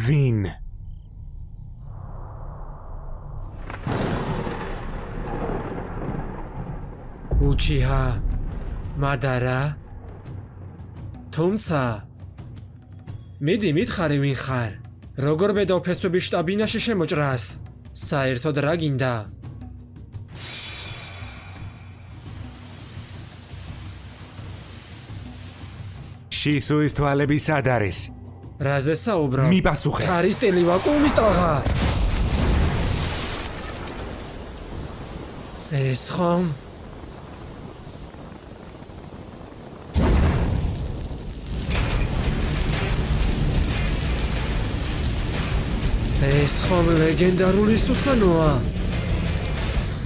ვინ? უჩიჰა მადარა თუმცა მიდი მითხარი ვინ ხარ როგორ ბედავ ფესვების შტაბინაში შემოჭრას საერთოდ რა გინდა შისუის თვალები სად არის? რაზე საუბრობ? მიპასუხე. ხარის ტილი ვაკუუმის ტალღა. ეს ხომ? ეს ხომ ლეგენდარული სუსანოა?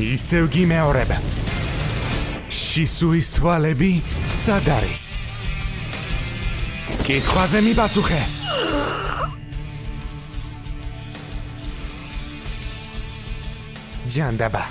ისევ გიმეორებ. შისუის თვალები სად არის? კითხვაზე მიპასუხე. ჯანდაბა.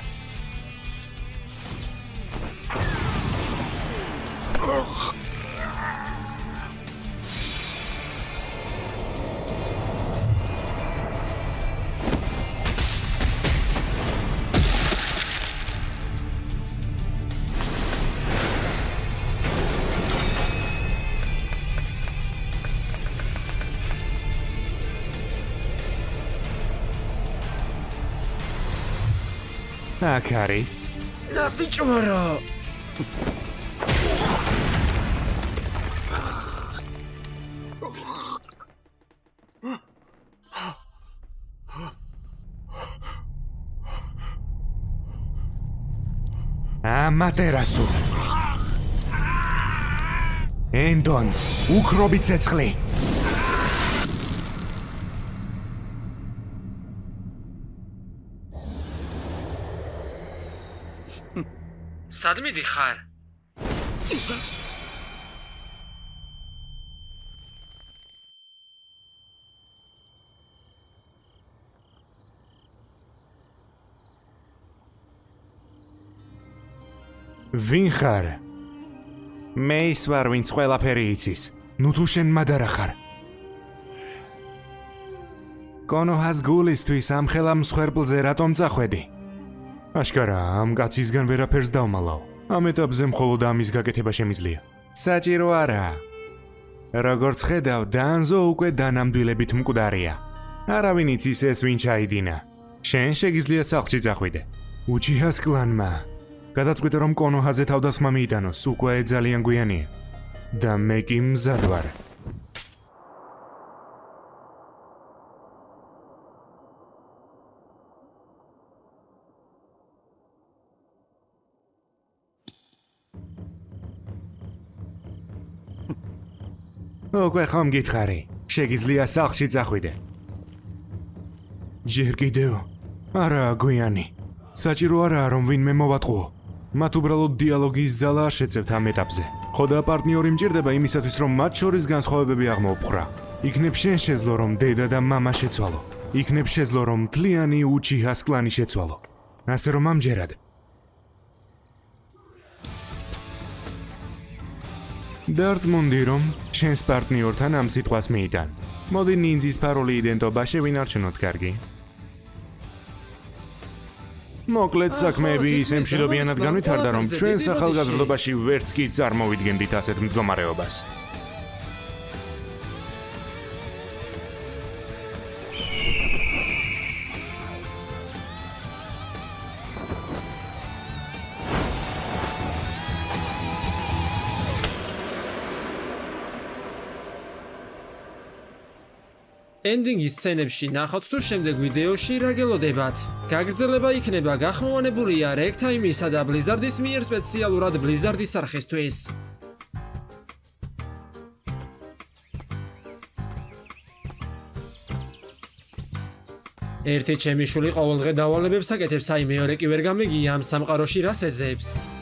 აქ არის. ნაბიჭვარო. ამატერასო. ენდონ, უკრობი ცეცხლი. სად მიდიხარ? ვინ ხარ? მე ის ვარ, ვინც ყველაფერი იცის. ნუ თუ შენ მადარა ხარ. კონოჰას გულისთვის ამ ხელა მსხვერპლზე რატომ წახვედი? აშკარა, ამ კაცისგან ვერაფერს დავმალავ. ამ ეტაპზე მხოლოდ ამის გაკეთება შემიძლია. საჭირო არაა. როგორც ხედავ, დანზო უკვე დანამდვილებით მკვდარია. არავინ იცის ეს ვინ ჩაიდინა. შენ შეგიძლია სახლში წახვიდე. უჩიჰას კლანმა გადაწყვიტა რომ კონოჰაზე თავდასხმა მიიტანოს, უკვე ძალიან გვიანია. და მე კი მზად ვარ. უკვე ხომ გითხარი, შეგიძლია სახლში წახვიდე. ჯერ კიდევ არა გვიანი. საჭირო არაა რომ ვინმე მოვატყუო. მათ უბრალოდ დიალოგის ზალა არ შეწევთ ამ ეტაპზე. ხოდა პარტნიორი მჭირდება იმისათვის რომ მათ შორის განსხვავებები აღმოუპხრა. იქნებ შენ შეძლო რომ დედა და მამა შეცვალო. იქნებ შეძლო რომ მთლიანი უჩიჰას კლანი შეცვალო. ასე რომ ამჯერად დარწმუნდი რომ შენს პარტნიორთან ამ სიტყვას მიიტან. მოდი ნინძის ფარული იდენტობა შევინარჩუნოთ, კარგი? მოკლედ საქმეები ისე მშვიდობიანად განვითარდა, რომ ჩვენ ახალგაზრდობაში ვერც კი წარმოვიდგენდით ასეთ მდგომარეობას. ენდინგის სცენებში ნახოთ თუ შემდეგ ვიდეოში რა გელოდებათ. გაგრძელება იქნება გახმოვანებულია რეგთაიმისა და ბლიზარდის მიერ სპეციალურად ბლიზარდის არხისთვის. ერთი ჩემი შვილი ყოველდღე დავალებებს აკეთებს, აი მეორე კი ვერ გამეგია ამ სამყაროში რას ეძებს.